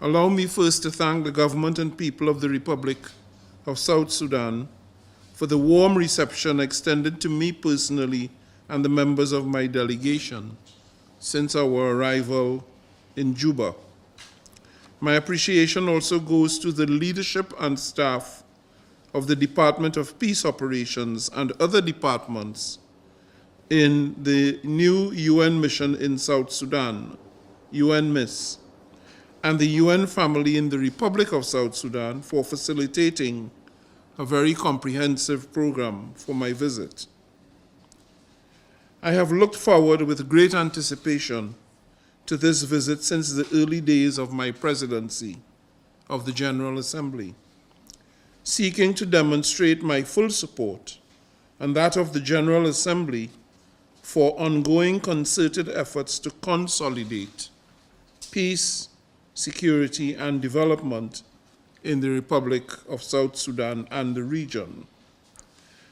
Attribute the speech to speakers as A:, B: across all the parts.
A: Allow me first to thank the government and people of the Republic of South Sudan for the warm reception extended to me personally and the members of my delegation since our arrival in Juba. My appreciation also goes to the leadership and staff of the Department of Peace Operations and other departments in the new UN mission in South Sudan, UNMISS, and the UN family in the Republic of South Sudan for facilitating a very comprehensive program for my visit. I have looked forward with great anticipation to this visit since the early days of my presidency of the General Assembly, seeking to demonstrate my full support and that of the General Assembly for ongoing concerted efforts to consolidate peace, security, and development in the Republic of South Sudan and the region.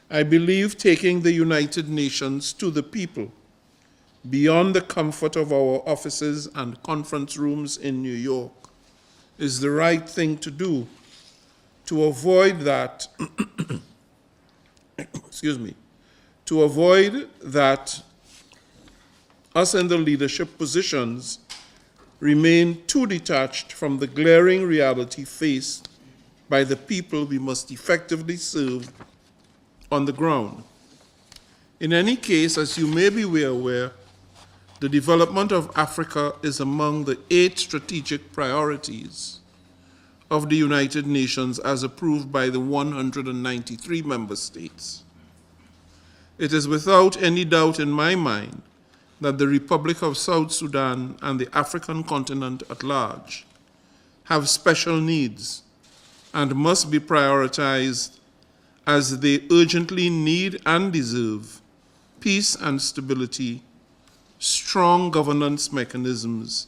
A: I believe taking the United Nations to the people beyond the comfort of our offices and conference rooms in New York is the right thing to do to avoid that, to avoid that us in the leadership positions remain too detached from the glaring reality faced by the people we must effectively serve on the ground. In any case, as you may be aware, the development of Africa is among the 8 strategic priorities of the United Nations as approved by the 193 member states. It is without any doubt in my mind that the Republic of South Sudan and the African continent at large have special needs and must be prioritized as they urgently need and deserve peace and stability, strong governance mechanisms,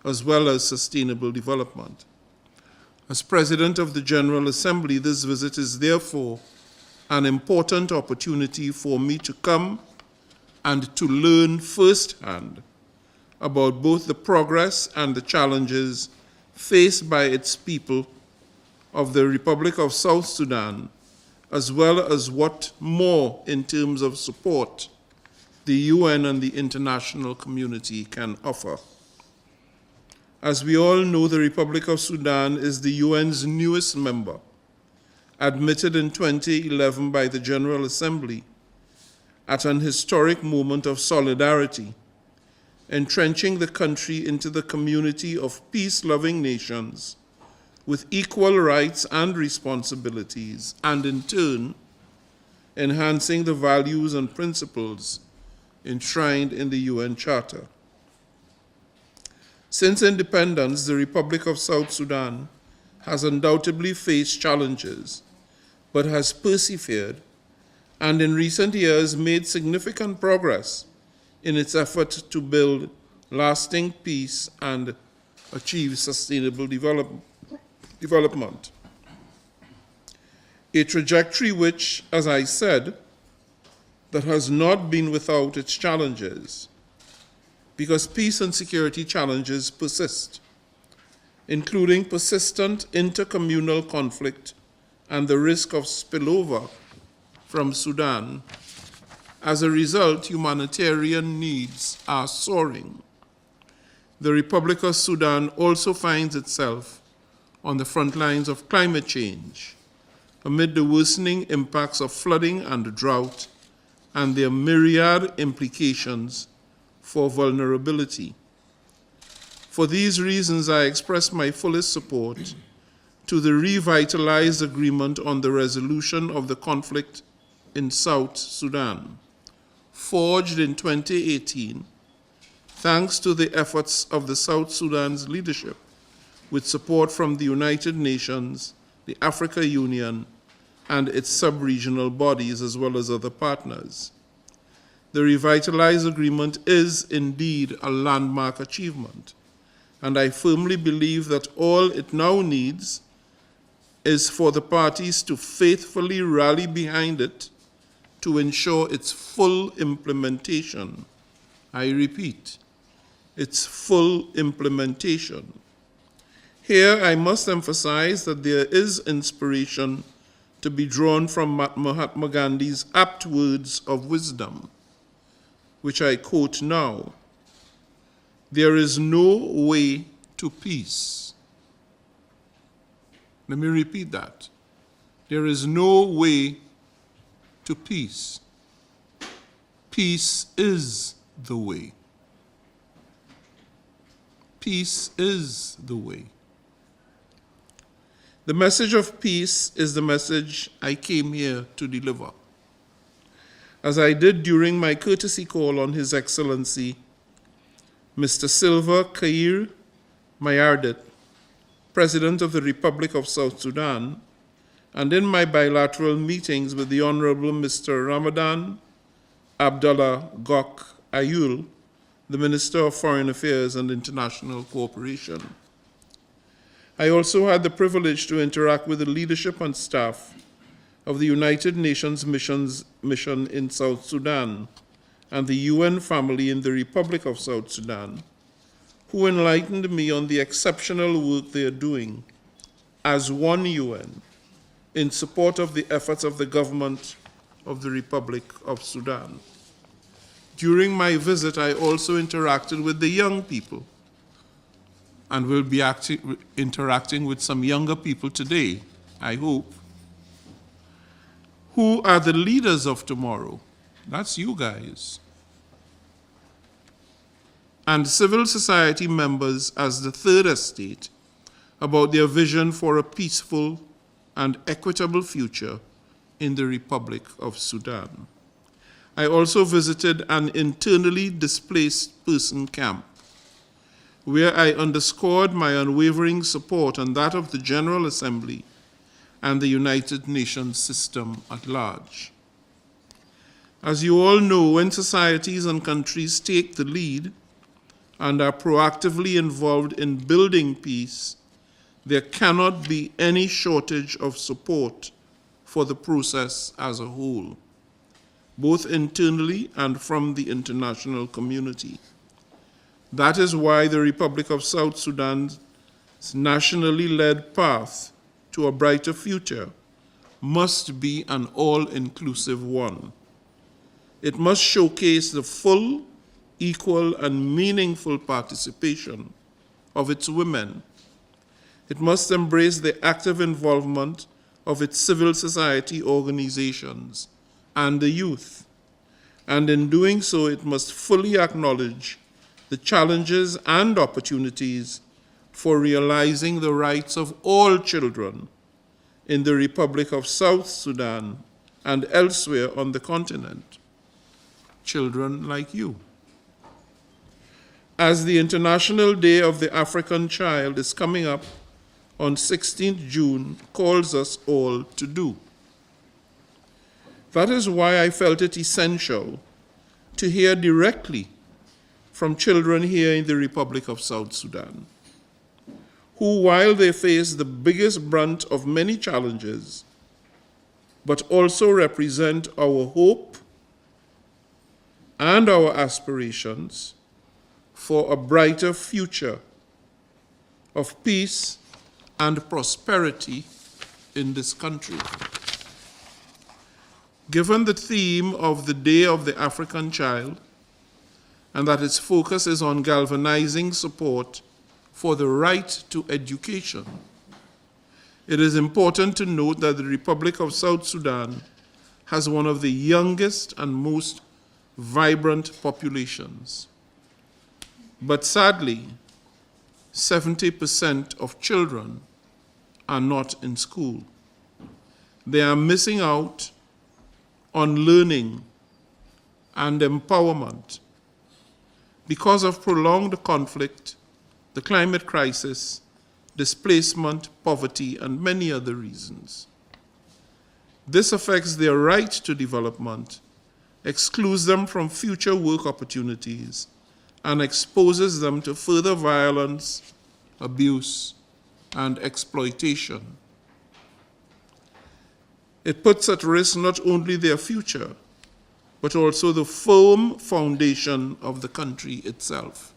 A: as well as sustainable development. As President of the General Assembly, this visit is therefore an important opportunity for me to come and to learn firsthand about both the progress and the challenges faced by its people of the Republic of South Sudan, as well as what more in terms of support the UN and the international community can offer. As we all know, the Republic of Sudan is the UN's newest member, admitted in 2011 by the General Assembly at an historic moment of solidarity, entrenching the country into the community of peace-loving nations with equal rights and responsibilities, and in turn, enhancing the values and principles enshrined in the UN Charter. Since independence, the Republic of South Sudan has undoubtedly faced challenges, but has persevered and in recent years made significant progress in its effort to build lasting peace and achieve sustainable development. A trajectory which, as I said, that has not been without its challenges, because peace and security challenges persist, including persistent intercommunal conflict and the risk of spillover from Sudan. As a result, humanitarian needs are soaring. The Republic of Sudan also finds itself on the front lines of climate change, amid the worsening impacts of flooding and drought and their myriad implications for vulnerability. For these reasons, I express my fullest support to the revitalized agreement on the resolution of the conflict in South Sudan, forged in 2018, thanks to the efforts of the South Sudan's leadership, with support from the United Nations, the African Union, and its sub-regional bodies, as well as other partners. The revitalized agreement is indeed a landmark achievement, and I firmly believe that all it now needs is for the parties to faithfully rally behind it to ensure its full implementation. I repeat, its full implementation. Here I must emphasize that there is inspiration to be drawn from Mahatma Gandhi's apt words of wisdom, which I quote now: "There is no way to peace." Let me repeat that. There is no way to peace. Peace is the way. Peace is the way. The message of peace is the message I came here to deliver. As I did during my courtesy call on His Excellency, Mr. Silva Kiir Mayardit, President of the Republic of South Sudan, and in my bilateral meetings with the Honorable Mr. Ramadan Abdullah Gok Ayul, the Minister of Foreign Affairs and International Cooperation. I also had the privilege to interact with the leadership and staff of the United Nations mission in South Sudan and the UN family in the Republic of South Sudan, who enlightened me on the exceptional work they are doing as one UN in support of the efforts of the government of the Republic of Sudan. During my visit, I also interacted with the young people and will be interacting with some younger people today, I hope, who are the leaders of tomorrow. That's you guys. And civil society members as the third estate about their vision for a peaceful and equitable future in the Republic of Sudan. I also visited an internally displaced person camp, where I underscored my unwavering support and that of the General Assembly and the United Nations system at large. As you all know, when societies and countries take the lead and are proactively involved in building peace, there cannot be any shortage of support for the process as a whole, both internally and from the international community. That is why the Republic of South Sudan's nationally led path to a brighter future must be an all-inclusive one. It must showcase the full, equal, and meaningful participation of its women. It must embrace the active involvement of its civil society organizations and the youth. And in doing so, it must fully acknowledge the challenges and opportunities for realizing the rights of all children in the Republic of South Sudan and elsewhere on the continent. Children like you. As the International Day of the African Child is coming up on 16th June calls us all to do. That is why I felt it essential to hear directly from children here in the Republic of South Sudan, who, while they face the biggest brunt of many challenges, but also represent our hope and our aspirations for a brighter future of peace and prosperity in this country. Given the theme of the Day of the African Child, and that its focus is on galvanizing support for the right to education, it is important to note that the Republic of South Sudan has one of the youngest and most vibrant populations. But sadly, 70% of children are not in school. They are missing out on learning and empowerment because of prolonged conflict, the climate crisis, displacement, poverty, and many other reasons. This affects their right to development, excludes them from future work opportunities, and exposes them to further violence, abuse, and exploitation. It puts at risk not only their future, but also the firm foundation of the country itself.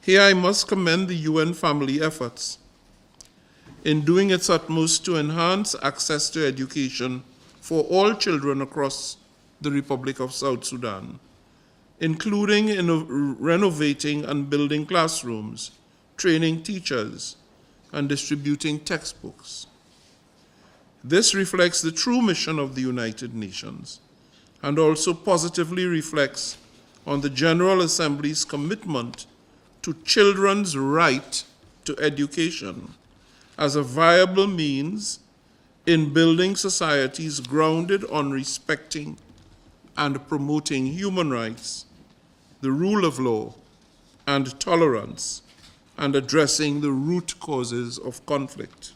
A: Here I must commend the UN family efforts in doing its utmost to enhance access to education for all children across the Republic of South Sudan, including in renovating and building classrooms, training teachers, and distributing textbooks. This reflects the true mission of the United Nations and also positively reflects on the General Assembly's commitment to children's right to education as a viable means in building societies grounded on respecting and promoting human rights, the rule of law, and tolerance, and addressing the root causes of conflict.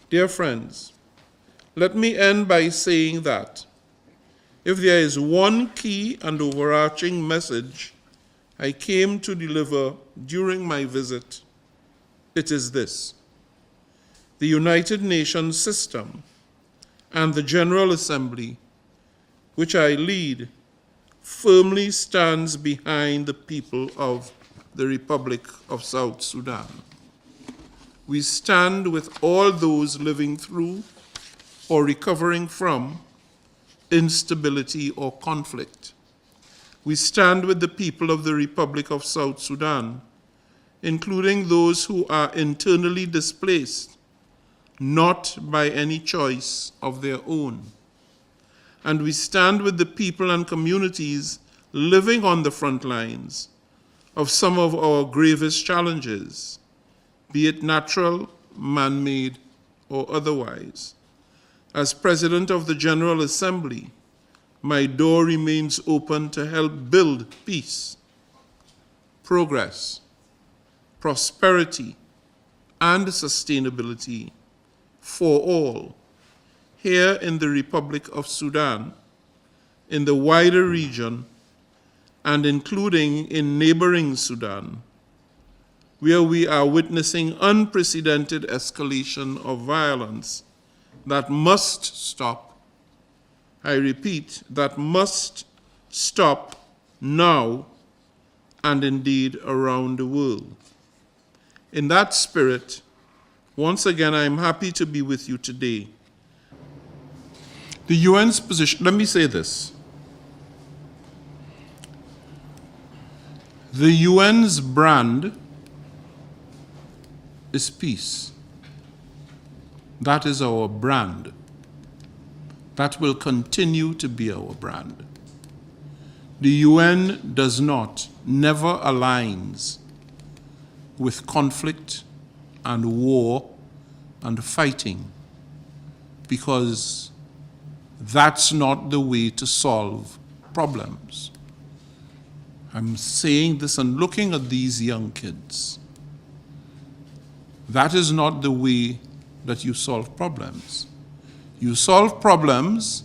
A: Dear friends, let me end by saying that if there is one key and overarching message I came to deliver during my visit, it is this: the United Nations system and the General Assembly, which I lead, firmly stands behind the people of the Republic of South Sudan. We stand with all those living through or recovering from instability or conflict. We stand with the people of the Republic of South Sudan, including those who are internally displaced, not by any choice of their own. And we stand with the people and communities living on the front lines of some of our gravest challenges, be it natural, man-made, or otherwise. As President of the General Assembly, my door remains open to help build peace, progress, prosperity, and sustainability for all here in the Republic of Sudan, in the wider region, and including in neighboring Sudan, where we are witnessing unprecedented escalation of violence that must stop. I repeat, that must stop now and indeed around the world. In that spirit, once again, I am happy to be with you today. The UN's position, let me say this. The UN's brand is peace. That is our brand. That will continue to be our brand. The UN does not, never aligns with conflict and war and fighting, because that's not the way to solve problems. I'm saying this and looking at these young kids. That is not the way that you solve problems. You solve problems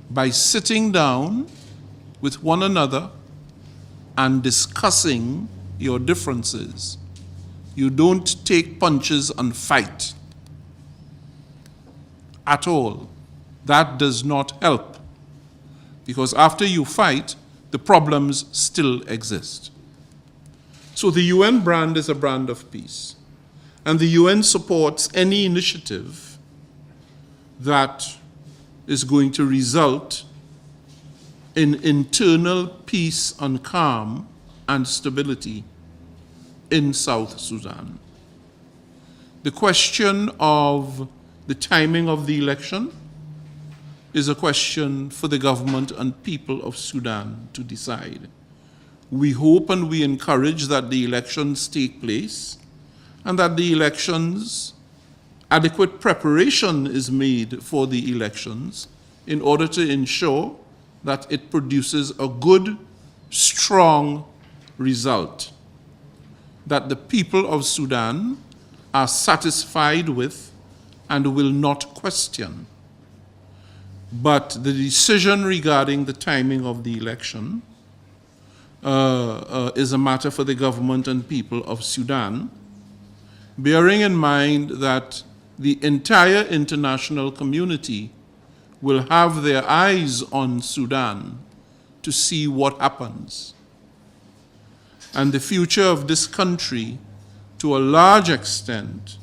A: by sitting down with one another and discussing your differences. You don't take punches and fight at all. That does not help, because after you fight, the problems still exist. So the UN brand is a brand of peace, and the UN supports any initiative that is going to result in internal peace and calm and stability in South Sudan. The question of the timing of the election is a question for the government and people of Sudan to decide. We hope and we encourage that the elections take place and that the elections, adequate preparation is made for the elections in order to ensure that it produces a good, strong result that the people of Sudan are satisfied with and will not question. But the decision regarding the timing of the election is a matter for the government and people of Sudan, bearing in mind that the entire international community will have their eyes on Sudan to see what happens. and the future of this country, to a large extent,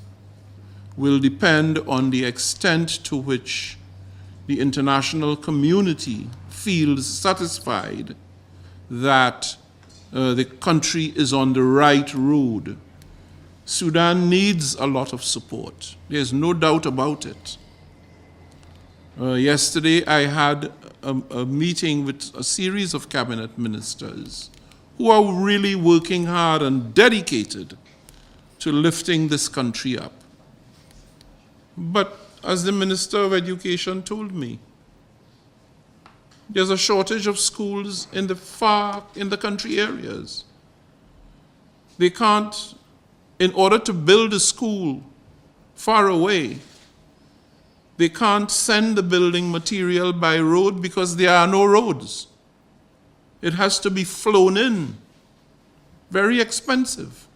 A: will depend on the extent to which the international community feels satisfied that the country is on the right road. Sudan needs a lot of support. There's no doubt about it. Yesterday, I had a meeting with a series of cabinet ministers who are really working hard and dedicated to lifting this country up. But as the Minister of Education told me, there's a shortage of schools in the country areas. They can't, in order to build a school far away, they can't send the building material by road because there are no roads. It has to be flown in. Very expensive.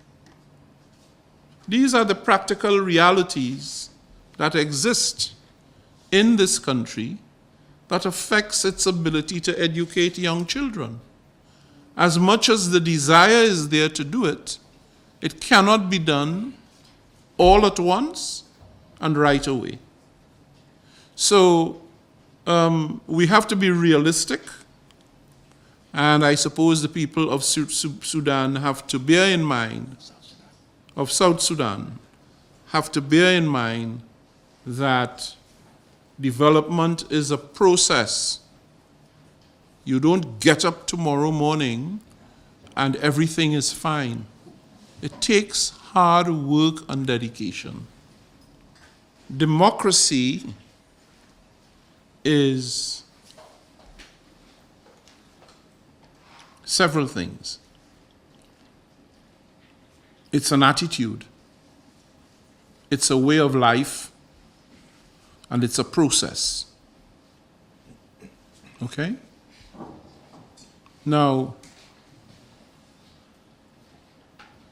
A: These are the practical realities that exist in this country that affects its ability to educate young children. As much as the desire is there to do it, it cannot be done all at once and right away. So we have to be realistic, and I suppose the people of Sudan have to bear in mind, of South Sudan, have to bear in mind that development is a process. You don't get up tomorrow morning and everything is fine. It takes hard work and dedication. Democracy is several things. It's an attitude. It's a way of life. And it's a process. Okay? Now,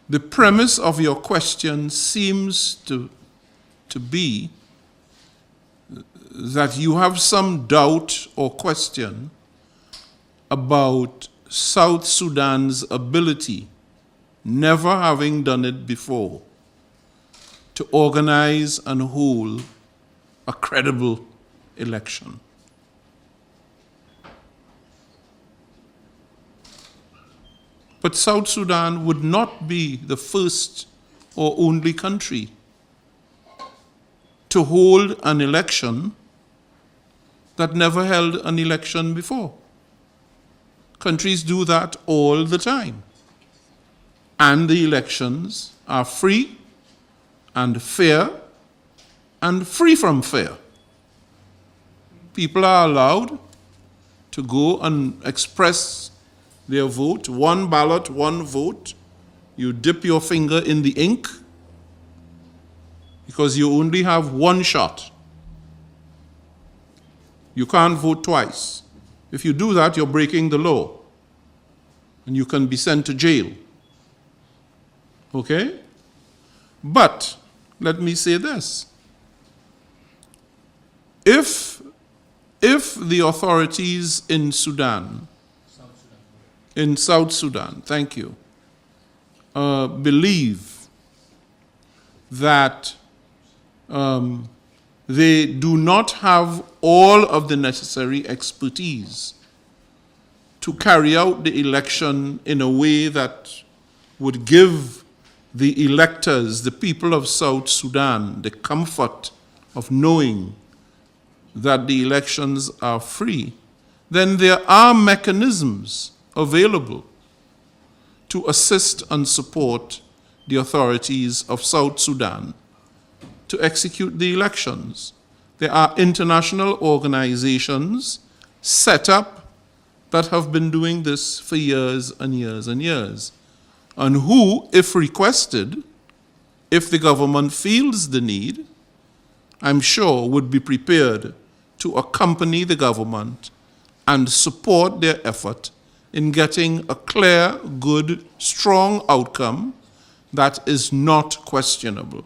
A: the premise of your question seems to be that you have some doubt or question about South Sudan's ability, never having done it before, to organize and hold a credible election. But South Sudan would not be the first or only country to hold an election that never held an election before. Countries do that all the time. And the elections are free and fair and free from fear. People are allowed to go and express their vote, one ballot, one vote. You dip your finger in the ink because you only have one shot. You can't vote twice. If you do that, you're breaking the law and you can be sent to jail. Okay? But let me say this. If the authorities in Sudan, in South Sudan, thank you, believe that they do not have all of the necessary expertise to carry out the election in a way that would give the electors, the people of South Sudan, the comfort of knowing that the elections are free, then there are mechanisms available to assist and support the authorities of South Sudan to execute the elections. There are international organizations set up that have been doing this for years and years and years, and who, if requested, if the government feels the need, I'm sure would be prepared to accompany the government and support their effort in getting a clear, good, strong outcome that is not questionable.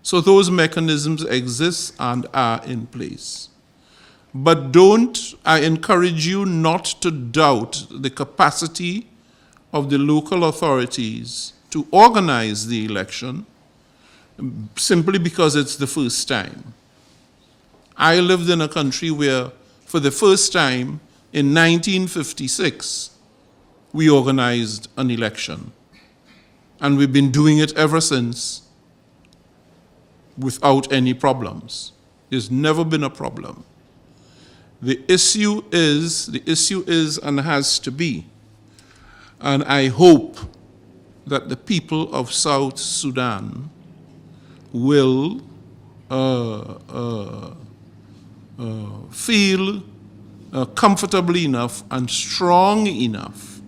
A: So those mechanisms exist and are in place. But I encourage you not to doubt the capacity of the local authorities to organize the election simply because it's the first time. I lived in a country where, for the first time in 1956, we organized an election. And we've been doing it ever since without any problems. There's never been a problem. The issue is and has to be, and I hope that the people of South Sudan will feel comfortable enough and strong enough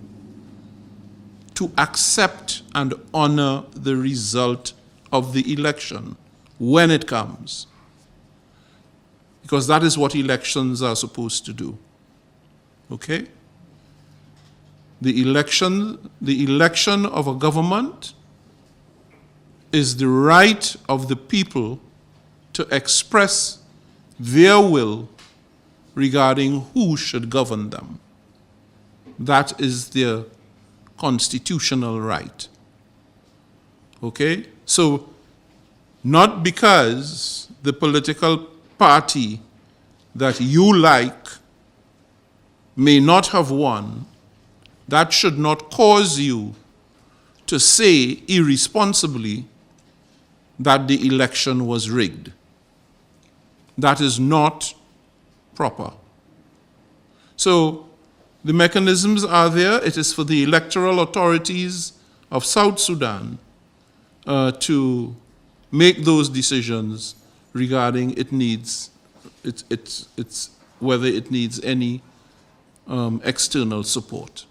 A: to accept and honor the result of the election when it comes. Because that is what elections are supposed to do. Okay? The election of a government is the right of the people to express their will regarding who should govern them. That is their constitutional right. Okay? So, not because the political party that you like may not have won, that should not cause you to say irresponsibly that the election was rigged. That is not proper. So, the mechanisms are there. It is for the electoral authorities of South Sudan to make those decisions regarding whether it needs any external support.